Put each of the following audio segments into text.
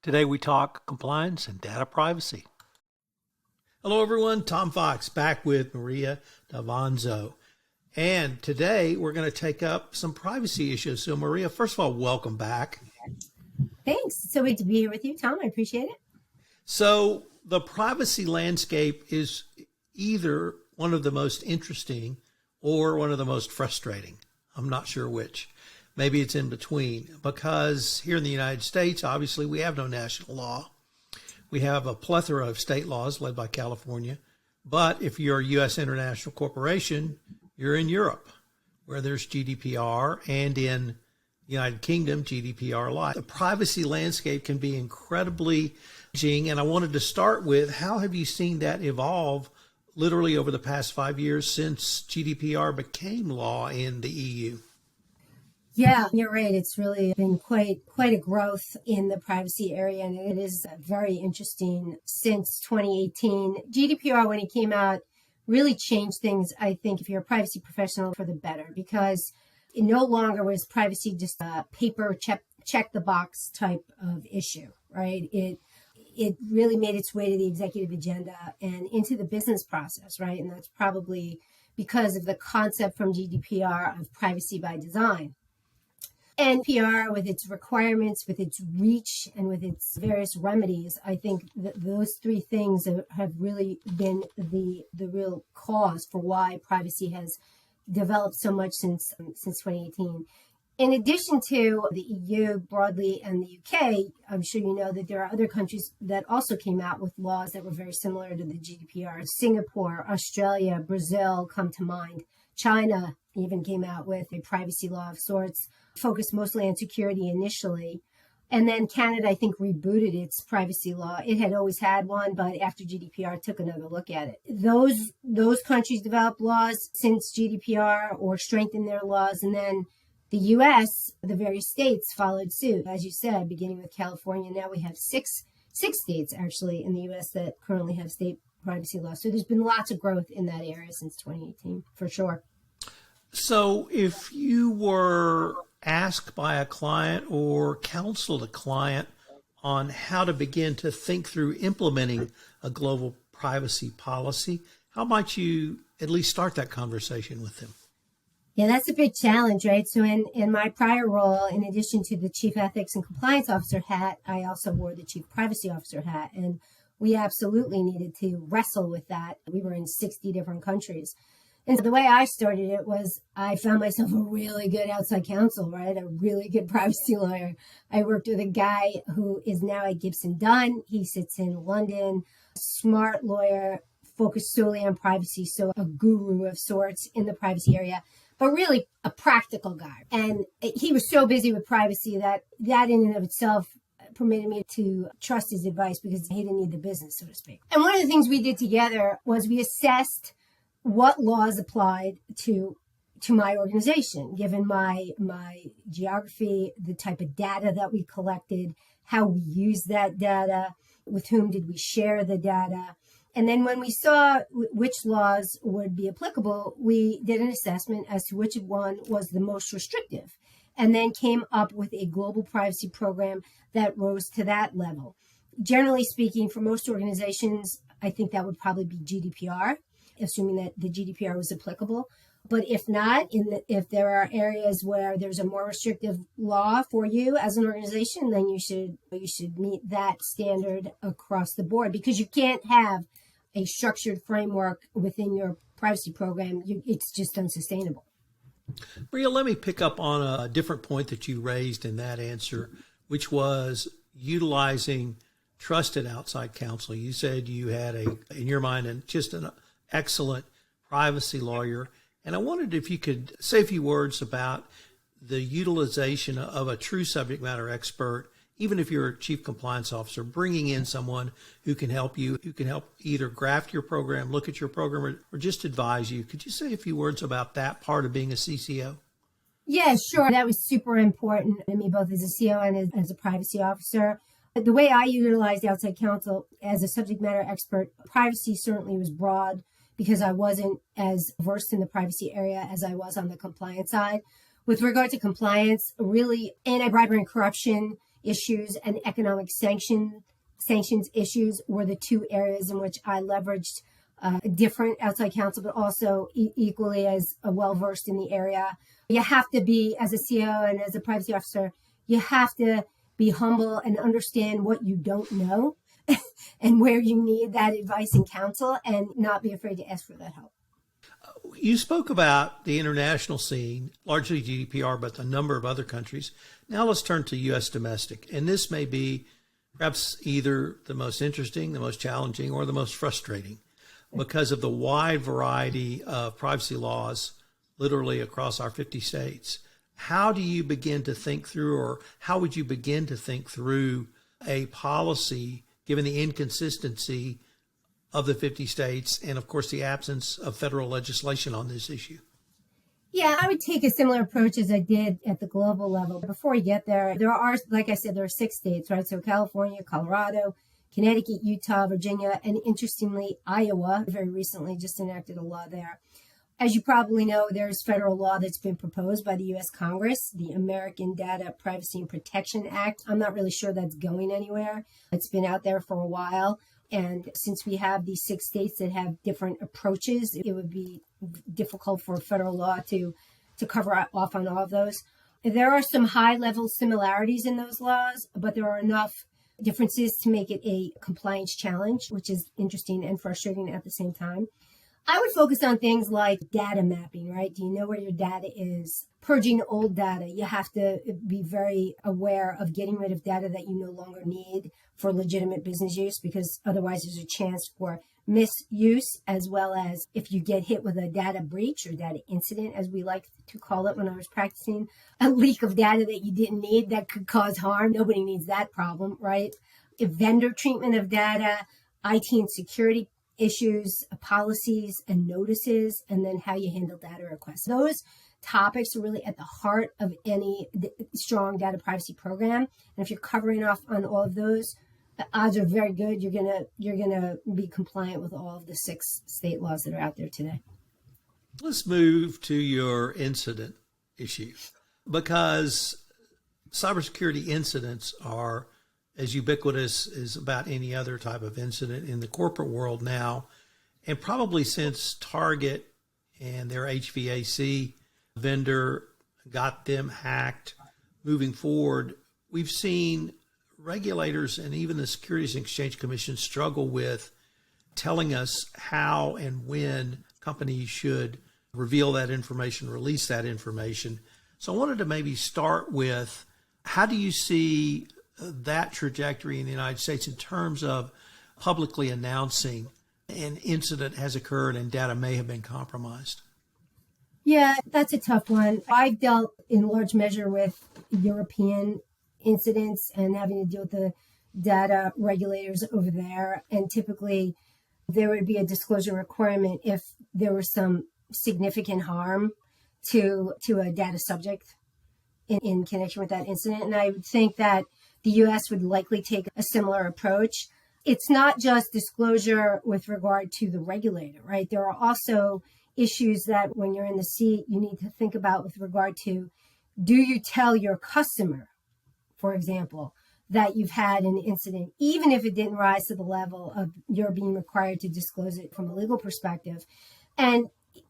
Today we talk compliance and data privacy. Hello everyone, Tom Fox back with Maria Davanzo. And today we're going to take up some privacy issues. So Maria, first of all, welcome back. Thanks. So great to be here with you, Tom. I appreciate it. So the privacy landscape is either one of the most interesting or one of the most frustrating. I'm not sure which. Maybe it's in between, because here in the United States, obviously, we have no national law. We have a plethora of state laws led by California. But if you're a U.S. international corporation, you're in Europe, where there's GDPR, and in the United Kingdom, GDPR Light. The privacy landscape can be incredibly challenging, and I wanted to start with, how have you seen that evolve literally over the past 5 years since GDPR became law in the EU? Yeah, you're right. It's really been quite a growth in the privacy area, and it is very interesting since 2018. GDPR, when it came out, really changed things, I think, if you're a privacy professional, for the better, because it no longer was privacy just a paper check the box type of issue, right? It really made its way to the executive agenda and into the business process, right? And that's probably because of the concept from GDPR of privacy by design. And PR, with its requirements, with its reach, and with its various remedies, I think that those three things have really been the real cause for why privacy has developed so much since 2018. In addition to the EU broadly and the UK, I'm sure you know that there are other countries that also came out with laws that were very similar to the GDPR. Singapore, Australia, Brazil come to mind. China even came out with a privacy law of sorts, focused mostly on security initially. And then Canada, I think, rebooted its privacy law. It had always had one, but after GDPR took another look at it. Those countries developed laws since GDPR or strengthened their laws. And then the US, the various states followed suit, as you said, beginning with California. Now we have six states actually in the US that currently have state privacy laws. So there's been lots of growth in that area since 2018, for sure. So if you were asked by a client or counseled a client on how to begin to think through implementing a global privacy policy, how might you at least start that conversation with them? Yeah, that's a big challenge, right? So in my prior role, in addition to the chief ethics and compliance officer hat, I also wore the chief privacy officer hat. And we absolutely needed to wrestle with that. We were in 60 different countries. And so the way I started it was I found myself a really good outside counsel, right? A really good privacy lawyer. I worked with a guy who is now at Gibson Dunn. He sits in London, smart lawyer, focused solely on privacy. So a guru of sorts in the privacy area, but really a practical guy. And he was so busy with privacy that in and of itself permitted me to trust his advice, because he didn't need the business, so to speak. And one of the things we did together was we assessed what laws applied to my organization, given my geography, the type of data that we collected, how we used that data, with whom did we share the data. And then when we saw which laws would be applicable, we did an assessment as to which one was the most restrictive, and then came up with a global privacy program that rose to that level. Generally speaking, for most organizations, I think that would probably be GDPR, assuming that the GDPR was applicable. But if not, if there are areas where there's a more restrictive law for you as an organization, then you should meet that standard across the board, because you can't have a structured framework within your privacy program. It's just unsustainable. Maria, let me pick up on a different point that you raised in that answer, which was utilizing trusted outside counsel. You said you had in your mind, just an excellent privacy lawyer. And I wondered if you could say a few words about the utilization of a true subject matter expert, even if you're a chief compliance officer, bringing in someone who can help you, who can help either graft your program, look at your program, or just advise you. Could you say a few words about that part of being a CCO? Yeah, sure. That was super important to me, both as a CO and as a privacy officer. The way I utilized outside counsel as a subject matter expert, privacy certainly was broad, because I wasn't as versed in the privacy area as I was on the compliance side. With regard to compliance, really, anti-bribery and corruption issues and economic sanctions issues were the two areas in which I leveraged different outside counsel, but also equally as well-versed in the area. You have to be, as a CEO and as a privacy officer, you have to be humble and understand what you don't know and where you need that advice and counsel, and not be afraid to ask for that help. You spoke about the international scene, largely GDPR, but a number of other countries. Now let's turn to U.S. domestic. And this may be perhaps either the most interesting, the most challenging, or the most frustrating because of the wide variety of privacy laws literally across our 50 states. How do you begin to think through, or how would you begin to think through a policy given the inconsistency of the 50 states and, of course, the absence of federal legislation on this issue? Yeah, I would take a similar approach as I did at the global level. Before we get there, there are, like I said, there are 6 states, right? So California, Colorado, Connecticut, Utah, Virginia, and interestingly, Iowa very recently just enacted a law there. As you probably know, there's federal law that's been proposed by the U.S. Congress, the American Data Privacy and Protection Act. I'm not really sure that's going anywhere. It's been out there for a while. And since we have these 6 states that have different approaches, it would be difficult for federal law to cover off on all of those. There are some high-level similarities in those laws, but there are enough differences to make it a compliance challenge, which is interesting and frustrating at the same time. I would focus on things like data mapping, right? Do you know where your data is? Purging old data. You have to be very aware of getting rid of data that you no longer need for legitimate business use, because otherwise there's a chance for misuse, as well as if you get hit with a data breach or data incident, as we like to call it when I was practicing, a leak of data that you didn't need that could cause harm. Nobody needs that problem, right? If vendor treatment of data, IT and security issues, policies and notices, and then how you handle data requests. Those topics are really at the heart of any strong data privacy program. And if you're covering off on all of those, the odds are very good you're gonna be compliant with all of the 6 state laws that are out there today. Let's move to your incident issue, because cybersecurity incidents are as ubiquitous as about any other type of incident in the corporate world now. And probably since Target and their HVAC vendor got them hacked, moving forward, we've seen regulators and even the Securities and Exchange Commission struggle with telling us how and when companies should reveal that information, release that information. So I wanted to maybe start with, how do you see that trajectory in the United States in terms of publicly announcing an incident has occurred and data may have been compromised? Yeah, that's a tough one. I've dealt in large measure with European incidents and having to deal with the data regulators over there. And typically there would be a disclosure requirement if there was some significant harm to a data subject in connection with that incident. And I would think that the U.S. would likely take a similar approach. It's not just disclosure with regard to the regulator, right? There are also issues that when you're in the seat, you need to think about with regard to, do you tell your customer, for example, that you've had an incident, even if it didn't rise to the level of you're being required to disclose it from a legal perspective? And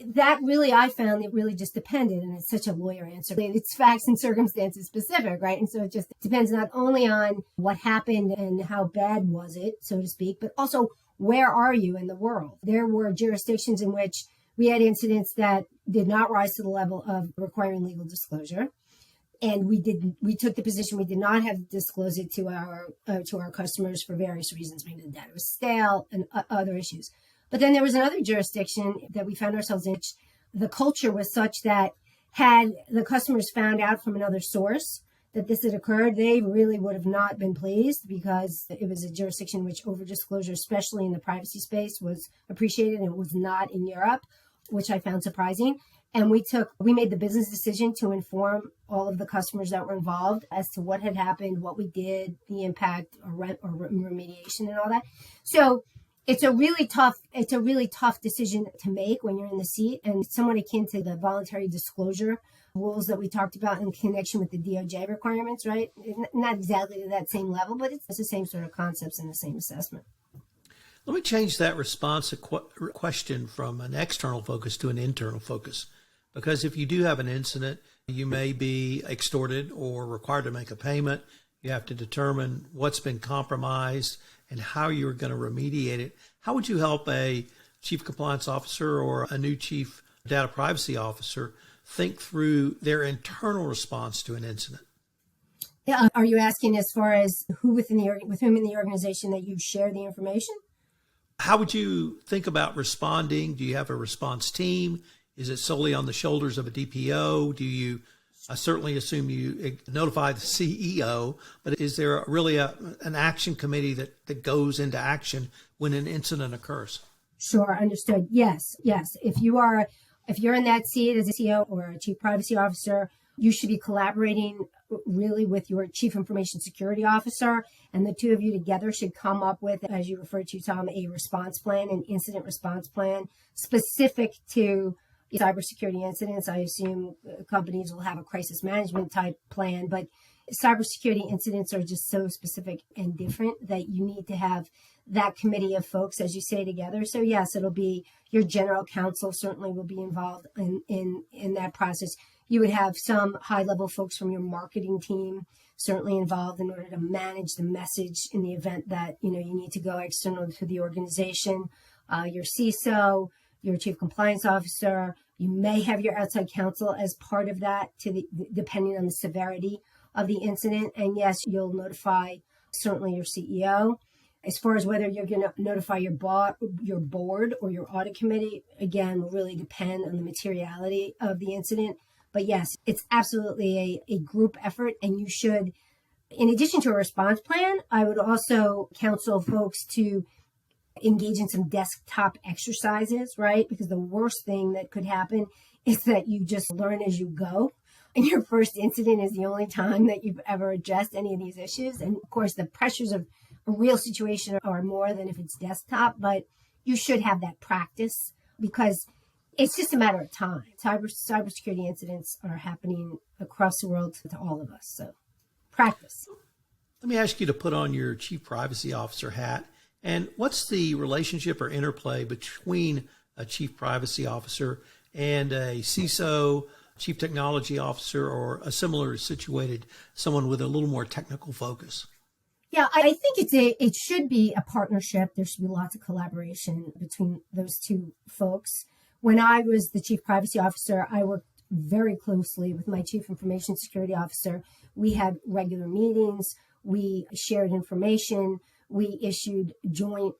that really, I found it really just depended, and it's such a lawyer answer. It's facts and circumstances specific, right? And so it just depends not only on what happened and how bad was it, so to speak, but also where are you in the world? There were jurisdictions in which we had incidents that did not rise to the level of requiring legal disclosure. And we took the position we did not have to disclose it to our customers for various reasons. Maybe the data was stale and other issues. But then there was another jurisdiction that we found ourselves in, which the culture was such that had the customers found out from another source that this had occurred, they really would have not been pleased, because it was a jurisdiction in which over-disclosure, especially in the privacy space, was appreciated, and it was not in Europe, which I found surprising. And we made the business decision to inform all of the customers that were involved as to what had happened, what we did, the impact or remediation and all that. So it's a really tough decision to make when you're in the seat, and somewhat akin to the voluntary disclosure rules that we talked about in connection with the DOJ requirements, right? Not exactly to that same level, but it's the same sort of concepts and the same assessment. Let me change that response question from an external focus to an internal focus. Because if you do have an incident, you may be extorted or required to make a payment. You have to determine what's been compromised and how you're going to remediate it. How would you help a chief compliance officer or a new chief data privacy officer think through their internal response to an incident? Yeah, are you asking as far as who with whom in the organization that you share the information? How would you think about responding? Do you have a response team? Is it solely on the shoulders of a DPO? Do you, I certainly assume you notify the CEO, but is there really an action committee that goes into action when an incident occurs? Sure, understood. Yes. If you're in that seat as a CEO or a chief privacy officer, you should be collaborating really with your chief information security officer, and the two of you together should come up with, as you referred to, Tom, a response plan, an incident response plan specific to cybersecurity incidents. I assume companies will have a crisis management type plan, but cybersecurity incidents are just so specific and different that you need to have that committee of folks, as you say, together. So yes, it'll be your general counsel certainly will be involved in that process. You would have some high-level folks from your marketing team certainly involved in order to manage the message in the event that you need to go external to the organization. Your CISO, your chief compliance officer. You may have your outside counsel as part of that, depending on the severity of the incident. And yes, you'll notify certainly your CEO. As far as whether you're going to notify your board or your audit committee, again, will really depend on the materiality of the incident. But yes, it's absolutely a group effort, and you should, in addition to a response plan, I would also counsel folks to engage in some desktop exercises, right? Because the worst thing that could happen is that you just learn as you go. And your first incident is the only time that you've ever addressed any of these issues. And of course, the pressures of a real situation are more than if it's desktop, but you should have that practice because it's just a matter of time. Cybersecurity incidents are happening across the world to all of us. So practice. Let me ask you to put on your chief privacy officer hat. And what's the relationship or interplay between a chief privacy officer and a CISO, chief technology officer, or a similar situated someone with a little more technical focus? Yeah, I think it should be a partnership. There should be lots of collaboration between those two folks. When I was the chief privacy officer, I worked very closely with my chief information security officer. We had regular meetings. We shared information. We issued joint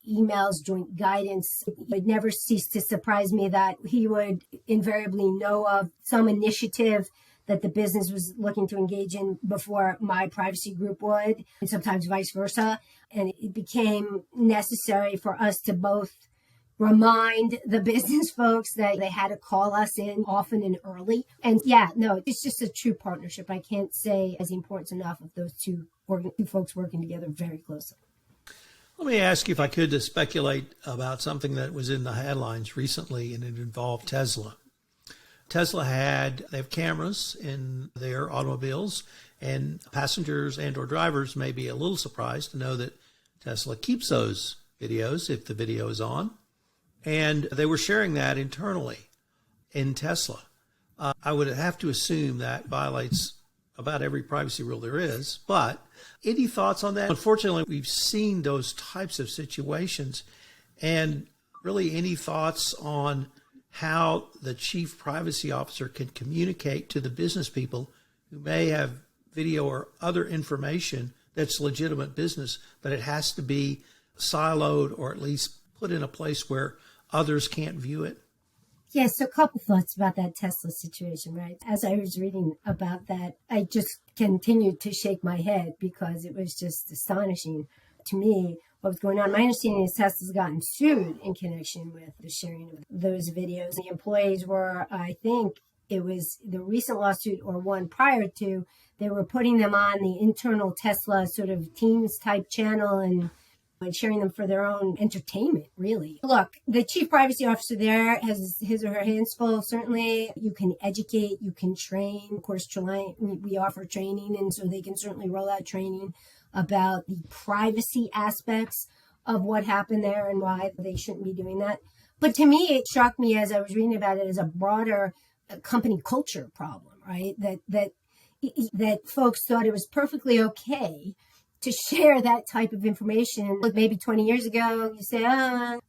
emails, joint guidance. It never ceased to surprise me that he would invariably know of some initiative that the business was looking to engage in before my privacy group would, and sometimes vice versa. And it became necessary for us to both remind the business folks that they had to call us in often and early. And yeah, no, it's just a true partnership. I can't say as the importance enough of those two folks working together very closely. Let me ask you if I could to speculate about something that was in the headlines recently, and it involved Tesla. Tesla they have cameras in their automobiles, and passengers and or drivers may be a little surprised to know that Tesla keeps those videos if the video is on. And they were sharing that internally in Tesla. I would have to assume that violates about every privacy rule there is. But any thoughts on that? Unfortunately, we've seen those types of situations. And really, any thoughts on how the chief privacy officer can communicate to the business people who may have video or other information that's legitimate business, but it has to be siloed or at least put in a place where others can't view it? Yes, so a couple thoughts about that Tesla situation, right? As I was reading about that, I just continued to shake my head because it was just astonishing to me what was going on. My understanding is Tesla's gotten sued in connection with the sharing of those videos. The employees were, I think it was the recent lawsuit or one prior to, they were putting them on the internal Tesla sort of Teams type channel and and sharing them for their own entertainment, really. Look, the chief privacy officer there has his or her hands full. Certainly, you can educate, you can train. Of course, we offer training, and so they can certainly roll out training about the privacy aspects of what happened there and why they shouldn't be doing that. But to me, it shocked me as I was reading about it as a broader company culture problem, right? That folks thought it was perfectly okay to share that type of information. Like maybe 20 years ago, you say,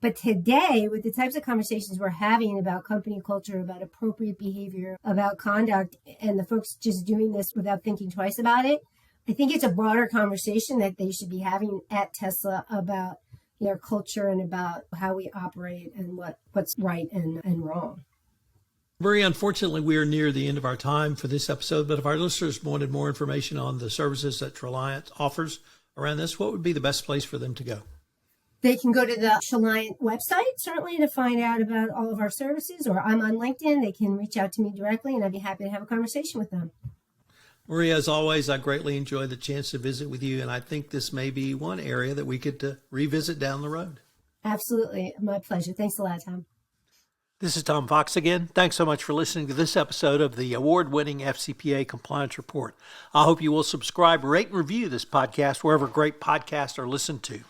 but today, with the types of conversations we're having about company culture, about appropriate behavior, about conduct, and the folks just doing this without thinking twice about it, I think it's a broader conversation that they should be having at Tesla about their culture and about how we operate and what's right and wrong. Marie, unfortunately, we are near the end of our time for this episode, but if our listeners wanted more information on the services that Treliant offers around this, what would be the best place for them to go? They can go to the Treliant website, certainly, to find out about all of our services, or I'm on LinkedIn. They can reach out to me directly, and I'd be happy to have a conversation with them. Marie, as always, I greatly enjoy the chance to visit with you, and I think this may be one area that we could revisit down the road. Absolutely. My pleasure. Thanks a lot, Tom. This is Tom Fox again. Thanks so much for listening to this episode of the award-winning FCPA Compliance Report. I hope you will subscribe, rate, and review this podcast wherever great podcasts are listened to.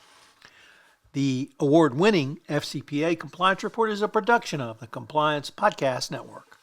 The award-winning FCPA Compliance Report is a production of the Compliance Podcast Network.